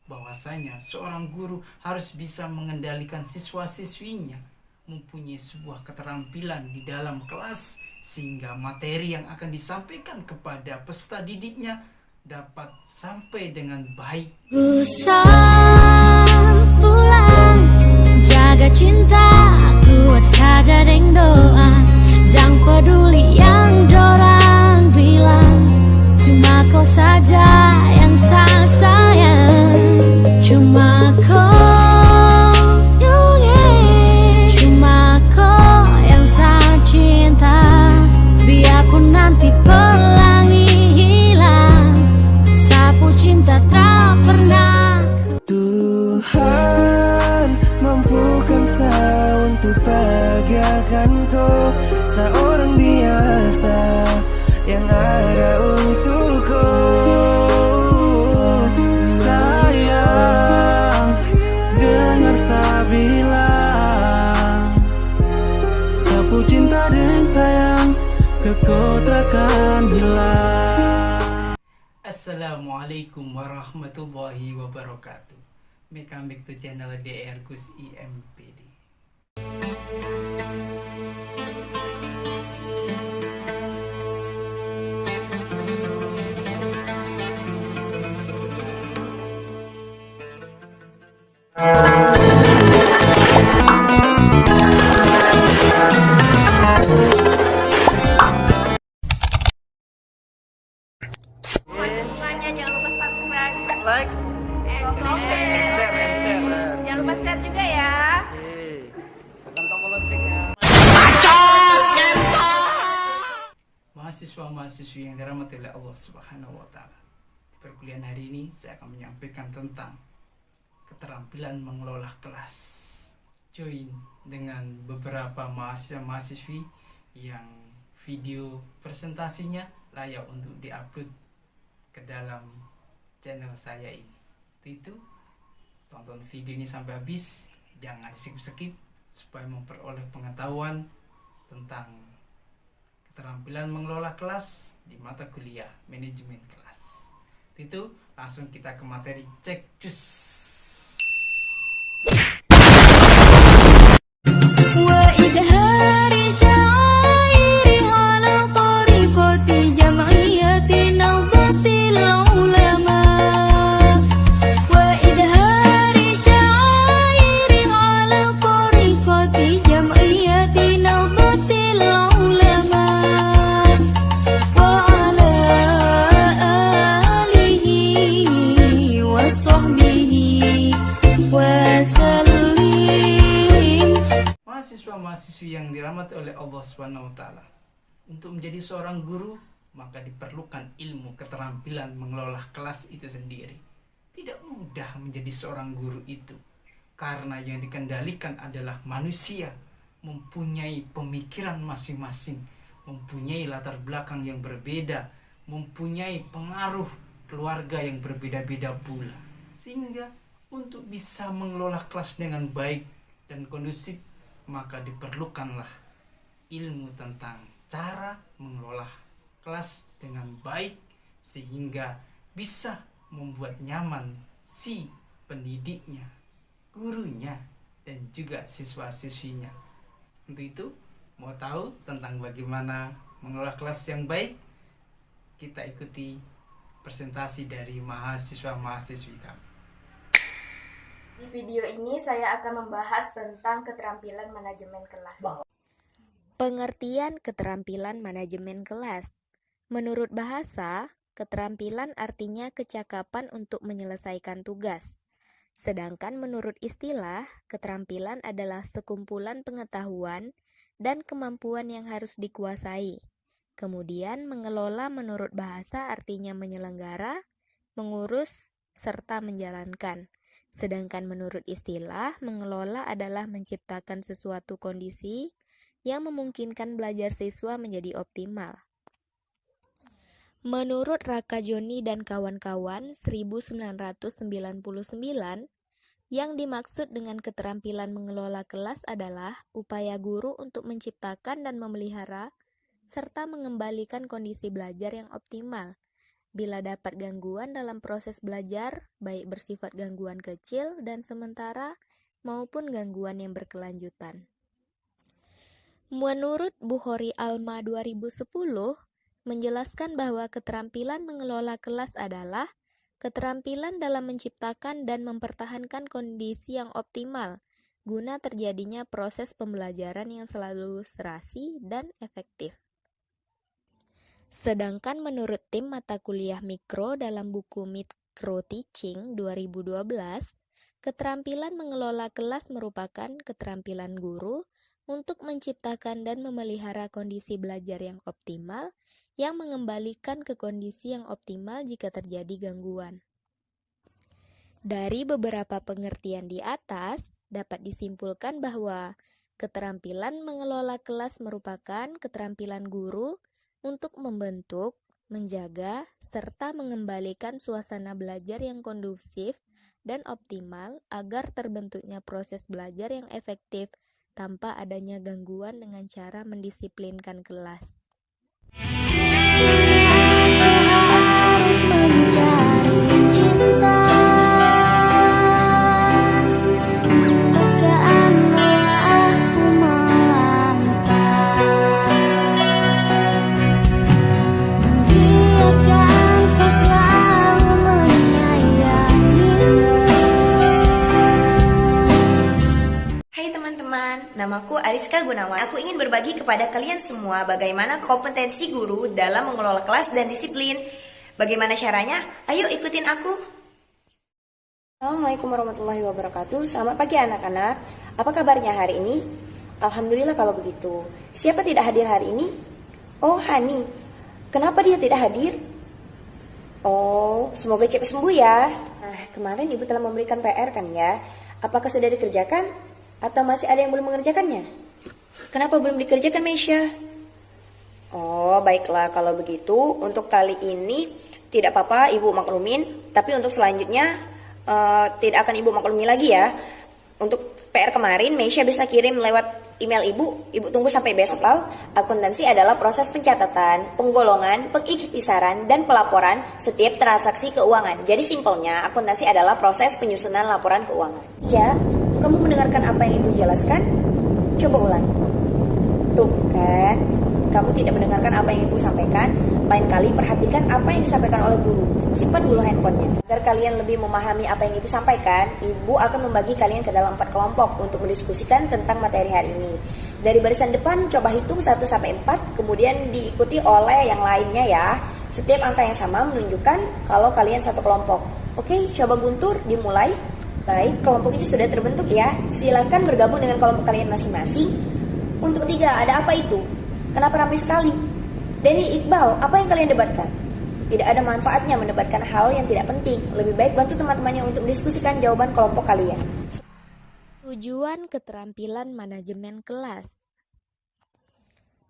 bahwasanya seorang guru harus bisa mengendalikan siswa-siswinya, mempunyai sebuah keterampilan di dalam kelas sehingga materi yang akan disampaikan kepada peserta didiknya dapat sampai dengan baik. Usah pulang, jaga cinta, kuat saja deng doa. Jangan peduli yang dorang bilang, cuma kau saja yang saya sayang. Cuma kau, cuma kau yang saya cinta. Biarpun nanti pelangi hilang, sapu cinta tak pernah. Tuhan mampukan saya untuk bahagiakanku, seorang biasa yang ada untukku. Sayang, dengar saya bilang, sapu cinta dan sayang kekotrakan hilang. Assalamualaikum warahmatullahi wabarakatuh. Welcome back to channel DR Gus IMPD. Dukungannya jangan lupa subscribe, Like, comment, share. jangan lupa share juga ya. Pesan tombol loncengnya. Mahasiswa-mahasiswi yang dirahmati oleh Allah Subhanahu wa taala. Di perkuliahan hari ini saya akan menyampaikan tentang keterampilan mengelola kelas. Join dengan beberapa mahasiswa-mahasiswi yang video presentasinya layak untuk diupload ke dalam channel saya ini. Itu tonton video ini sampai habis, jangan di-skip supaya memperoleh pengetahuan tentang keterampilan mengelola kelas di mata kuliah manajemen kelas. Itu langsung kita ke materi, cek cus. Mahasiswa-mahasiswi yang dirahmati oleh Allah Subhanahu wa taala. Untuk menjadi seorang guru, maka diperlukan ilmu keterampilan mengelola kelas itu sendiri. Tidak mudah menjadi seorang guru itu, karena yang dikendalikan adalah manusia, mempunyai pemikiran masing-masing, mempunyai latar belakang yang berbeda, mempunyai pengaruh keluarga yang berbeda-beda pula. Sehingga untuk bisa mengelola kelas dengan baik dan kondusif, maka diperlukanlah ilmu tentang cara mengelola kelas dengan baik sehingga bisa membuat nyaman si pendidiknya, gurunya, dan juga siswa-siswinya. Untuk itu, mau tahu tentang bagaimana mengelola kelas yang baik? Kita ikuti presentasi dari mahasiswa-mahasiswi kami. Di video ini saya akan membahas tentang keterampilan manajemen kelas. Pengertian keterampilan manajemen kelas. Menurut bahasa, keterampilan artinya kecakapan untuk menyelesaikan tugas. Sedangkan menurut istilah, keterampilan adalah sekumpulan pengetahuan dan kemampuan yang harus dikuasai. Kemudian mengelola menurut bahasa artinya menyelenggara, mengurus, serta menjalankan. Sedangkan menurut istilah, mengelola adalah menciptakan sesuatu kondisi yang memungkinkan belajar siswa menjadi optimal. Menurut Raka Joni dan kawan-kawan 1999, yang dimaksud dengan keterampilan mengelola kelas adalah upaya guru untuk menciptakan dan memelihara serta mengembalikan kondisi belajar yang optimal bila dapat gangguan dalam proses belajar, baik bersifat gangguan kecil dan sementara maupun gangguan yang berkelanjutan. Menurut Bukhari Alma 2010, menjelaskan bahwa keterampilan mengelola kelas adalah keterampilan dalam menciptakan dan mempertahankan kondisi yang optimal guna terjadinya proses pembelajaran yang selalu serasi dan efektif. Sedangkan menurut tim mata kuliah mikro dalam buku Micro Teaching 2012, keterampilan mengelola kelas merupakan keterampilan guru untuk menciptakan dan memelihara kondisi belajar yang optimal yang mengembalikan ke kondisi yang optimal jika terjadi gangguan. Dari beberapa pengertian di atas, dapat disimpulkan bahwa keterampilan mengelola kelas merupakan keterampilan guru untuk membentuk, menjaga, serta mengembalikan suasana belajar yang kondusif dan optimal agar terbentuknya proses belajar yang efektif tanpa adanya gangguan dengan cara mendisiplinkan kelas. Harus mencari cinta, tegakanlah aku melangkah, dan biarkan kau selalu menyayangiku. Hai teman-teman, namaku Ariska Gunawan. Aku ingin berbagi kepada kalian semua bagaimana kompetensi guru dalam mengelola kelas dan disiplin. Bagaimana caranya? Ayo ikutin aku. Assalamualaikum warahmatullahi wabarakatuh. Selamat pagi anak-anak. Apa kabarnya hari ini? Alhamdulillah kalau begitu. Siapa tidak hadir hari ini? Oh, Hani. Kenapa dia tidak hadir? Oh, semoga cepat sembuh ya. Nah, kemarin ibu telah memberikan PR kan ya? Apakah sudah dikerjakan? Atau masih ada yang belum mengerjakannya? Kenapa belum dikerjakan, Meisha? Oh, baiklah kalau begitu. Untuk kali ini tidak apa-apa ibu maklumin. Tapi untuk selanjutnya tidak akan ibu maklumi lagi ya. Untuk PR kemarin Meisha bisa kirim lewat email ibu. Ibu tunggu sampai besok. Akuntansi adalah proses pencatatan, penggolongan, pengikhtisaran, dan pelaporan setiap transaksi keuangan. Jadi simpelnya akuntansi adalah proses penyusunan laporan keuangan. Ya, kamu mendengarkan apa yang ibu jelaskan? Coba ulang. Tuh kan, kamu tidak mendengarkan apa yang ibu sampaikan. Lain kali perhatikan apa yang disampaikan oleh guru. Simpan dulu handphonenya. Agar kalian lebih memahami apa yang ibu sampaikan, ibu akan membagi kalian ke dalam 4 kelompok untuk mendiskusikan tentang materi hari ini. Dari barisan depan coba hitung 1 sampai 4, kemudian diikuti oleh yang lainnya ya. Setiap angka yang sama menunjukkan kalau kalian satu kelompok. Oke, coba Guntur dimulai. Baik, kelompok itu sudah terbentuk ya. Silakan bergabung dengan kelompok kalian masing-masing. Untuk 3, ada apa itu? Kenapa ramai sekali? Denny, Iqbal, apa yang kalian debatkan? Tidak ada manfaatnya mendebatkan hal yang tidak penting. Lebih baik bantu teman-temannya untuk mendiskusikan jawaban kelompok kalian. Tujuan keterampilan manajemen kelas.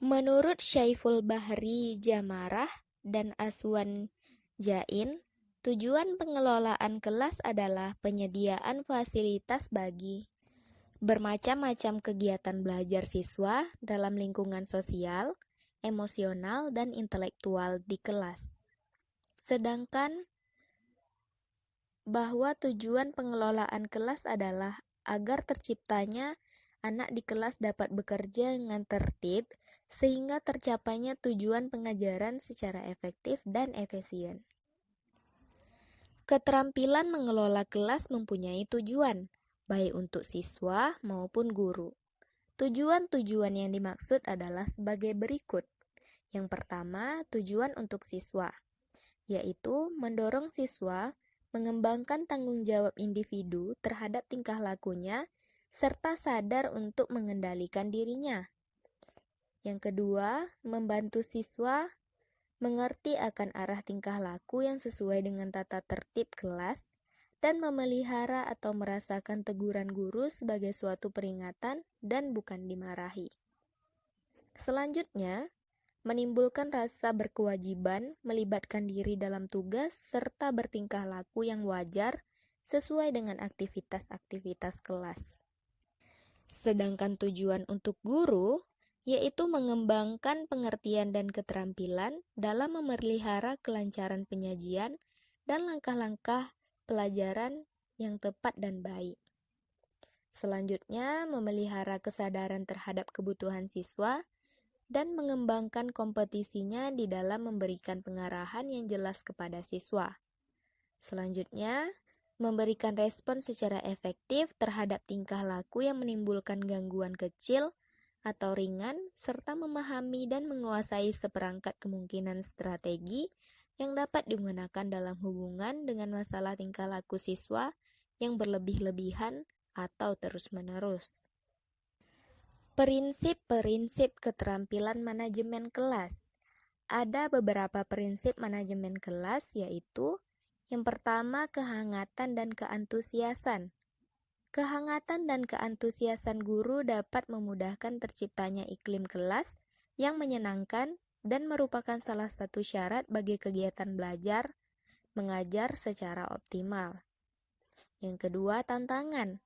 Menurut Syaiful Bahri Jamarah dan Aswan Jain, tujuan pengelolaan kelas adalah penyediaan fasilitas bagi bermacam-macam kegiatan belajar siswa dalam lingkungan sosial, emosional, dan intelektual di kelas. Sedangkan bahwa tujuan pengelolaan kelas adalah agar terciptanya anak di kelas dapat bekerja dengan tertib sehingga tercapainya tujuan pengajaran secara efektif dan efisien. Keterampilan mengelola kelas mempunyai tujuan, baik untuk siswa maupun guru. Tujuan-tujuan yang dimaksud adalah sebagai berikut. Yang pertama, tujuan untuk siswa, yaitu mendorong siswa mengembangkan tanggung jawab individu terhadap tingkah lakunya, serta sadar untuk mengendalikan dirinya. Yang kedua, membantu siswa mengerti akan arah tingkah laku yang sesuai dengan tata tertib kelas, dan memelihara atau merasakan teguran guru sebagai suatu peringatan dan bukan dimarahi. Selanjutnya, menimbulkan rasa berkewajiban, melibatkan diri dalam tugas, serta bertingkah laku yang wajar sesuai dengan aktivitas-aktivitas kelas. Sedangkan tujuan untuk guru yaitu mengembangkan pengertian dan keterampilan dalam memelihara kelancaran penyajian dan langkah-langkah pelajaran yang tepat dan baik. Selanjutnya, memelihara kesadaran terhadap kebutuhan siswa dan mengembangkan kompetisinya di dalam memberikan pengarahan yang jelas kepada siswa. Selanjutnya, memberikan respon secara efektif terhadap tingkah laku yang menimbulkan gangguan kecil atau ringan, serta memahami dan menguasai seperangkat kemungkinan strategi yang dapat digunakan dalam hubungan dengan masalah tingkah laku siswa yang berlebih-lebihan atau terus-menerus. Prinsip-prinsip keterampilan manajemen kelas. Ada beberapa prinsip manajemen kelas, yaitu yang pertama, kehangatan dan keantusiasan. Kehangatan dan keantusiasan guru dapat memudahkan terciptanya iklim kelas yang menyenangkan dan merupakan salah satu syarat bagi kegiatan belajar mengajar secara optimal. Yang kedua, tantangan.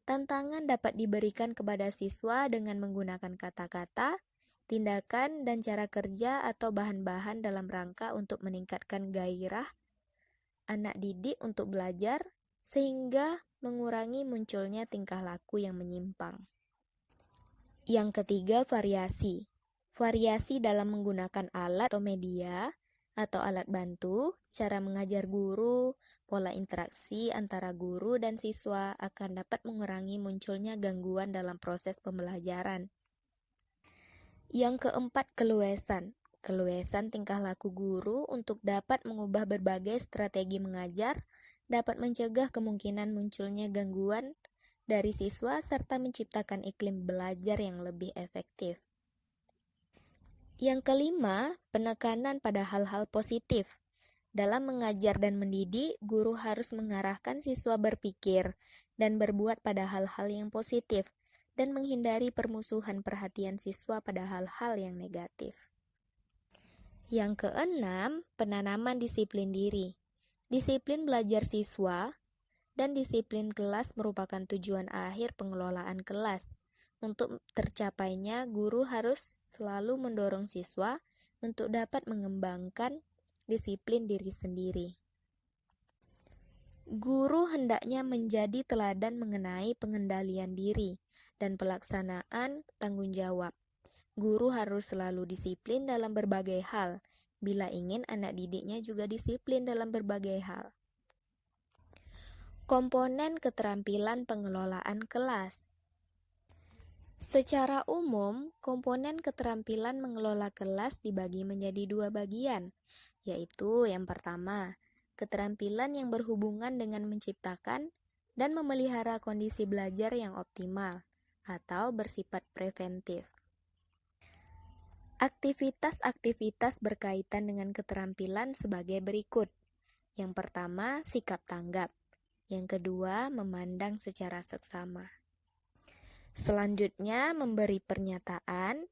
Tantangan dapat diberikan kepada siswa dengan menggunakan kata-kata, tindakan, dan cara kerja atau bahan-bahan dalam rangka untuk meningkatkan gairah anak didik untuk belajar, sehingga mengurangi munculnya tingkah laku yang menyimpang. Yang ketiga, variasi. Variasi dalam menggunakan alat atau media atau alat bantu, cara mengajar guru, pola interaksi antara guru dan siswa akan dapat mengurangi munculnya gangguan dalam proses pembelajaran. Yang keempat, keluasan. Keluasan tingkah laku guru untuk dapat mengubah berbagai strategi mengajar, dapat mencegah kemungkinan munculnya gangguan dari siswa serta menciptakan iklim belajar yang lebih efektif. Yang kelima, penekanan pada hal-hal positif. Dalam mengajar dan mendidik, guru harus mengarahkan siswa berpikir dan berbuat pada hal-hal yang positif dan menghindari permusuhan perhatian siswa pada hal-hal yang negatif. Yang keenam, penanaman disiplin diri. Disiplin belajar siswa dan disiplin kelas merupakan tujuan akhir pengelolaan kelas. Untuk tercapainya, guru harus selalu mendorong siswa untuk dapat mengembangkan disiplin diri sendiri. Guru hendaknya menjadi teladan mengenai pengendalian diri dan pelaksanaan tanggung jawab. Guru harus selalu disiplin dalam berbagai hal, bila ingin anak didiknya juga disiplin dalam berbagai hal. Komponen keterampilan pengelolaan kelas. Secara umum, komponen keterampilan mengelola kelas dibagi menjadi dua bagian, yaitu yang pertama, keterampilan yang berhubungan dengan menciptakan dan memelihara kondisi belajar yang optimal atau bersifat preventif. Aktivitas-aktivitas berkaitan dengan keterampilan sebagai berikut. Yang pertama, sikap tanggap. Yang kedua, memandang secara seksama. Selanjutnya, memberi pernyataan.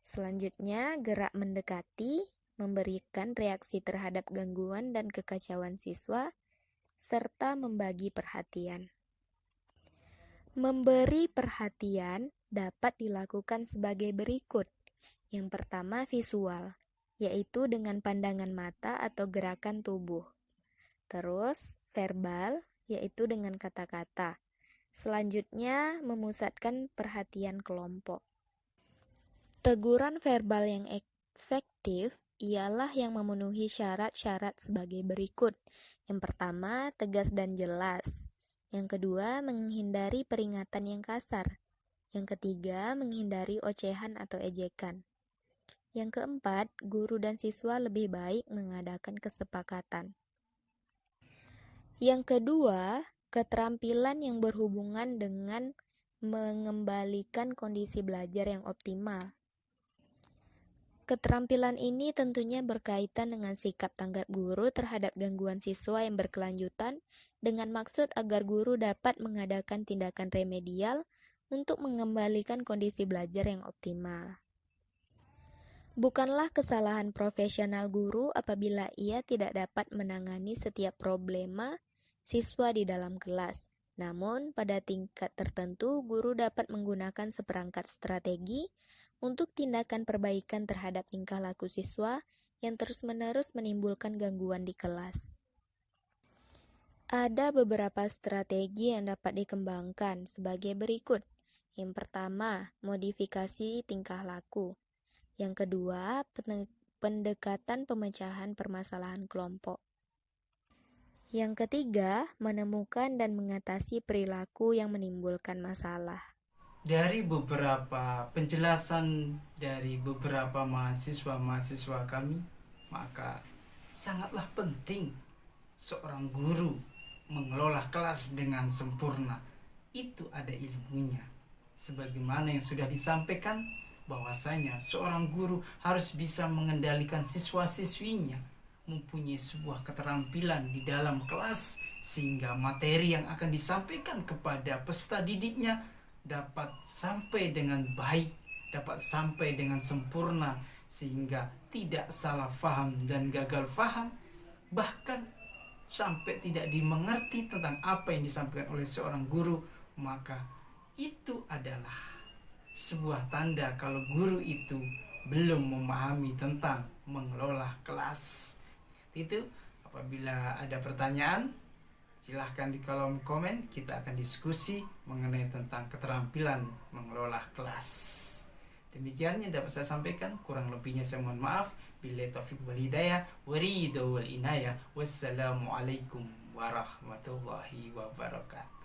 Selanjutnya, gerak mendekati, memberikan reaksi terhadap gangguan dan kekacauan siswa, serta membagi perhatian. Memberi perhatian dapat dilakukan sebagai berikut. Yang pertama, visual, yaitu dengan pandangan mata atau gerakan tubuh. Terus, verbal, yaitu dengan kata-kata. Selanjutnya, memusatkan perhatian kelompok. Teguran verbal yang efektif ialah yang memenuhi syarat-syarat sebagai berikut. Yang pertama, tegas dan jelas. Yang kedua, menghindari peringatan yang kasar. Yang ketiga, menghindari ocehan atau ejekan. Yang keempat, guru dan siswa lebih baik mengadakan kesepakatan. Yang kedua, keterampilan yang berhubungan dengan mengembalikan kondisi belajar yang optimal. Keterampilan ini tentunya berkaitan dengan sikap tanggap guru terhadap gangguan siswa yang berkelanjutan dengan maksud agar guru dapat mengadakan tindakan remedial untuk mengembalikan kondisi belajar yang optimal. Bukanlah kesalahan profesional guru apabila ia tidak dapat menangani setiap problema siswa di dalam kelas. Namun, pada tingkat tertentu, guru dapat menggunakan seperangkat strategi untuk tindakan perbaikan terhadap tingkah laku siswa yang terus-menerus menimbulkan gangguan di kelas. Ada beberapa strategi yang dapat dikembangkan sebagai berikut. Yang pertama, modifikasi tingkah laku. Yang kedua, pendekatan pemecahan permasalahan kelompok. Yang ketiga, menemukan dan mengatasi perilaku yang menimbulkan masalah. Dari beberapa penjelasan dari beberapa mahasiswa kami, maka sangatlah penting seorang guru mengelola kelas dengan sempurna. Itu ada ilmunya. Sebagaimana yang sudah disampaikan, bahwasanya seorang guru harus bisa mengendalikan siswa-siswinya, mempunyai sebuah keterampilan di dalam kelas, sehingga materi yang akan disampaikan kepada peserta didiknya dapat sampai dengan baik, dapat sampai dengan sempurna, sehingga tidak salah faham dan gagal faham, bahkan sampai tidak dimengerti tentang apa yang disampaikan oleh seorang guru. Maka itu adalah sebuah tanda kalau guru itu belum memahami tentang mengelola kelas. Itu apabila ada pertanyaan, silahkan di kolom komen, kita akan diskusi mengenai tentang keterampilan mengelola kelas. Demikian yang dapat saya sampaikan, kurang lebihnya saya mohon maaf. Billahi taufiq wal hidayah, waridho wal inayah. Wassalamualaikum warahmatullahi wabarakatuh.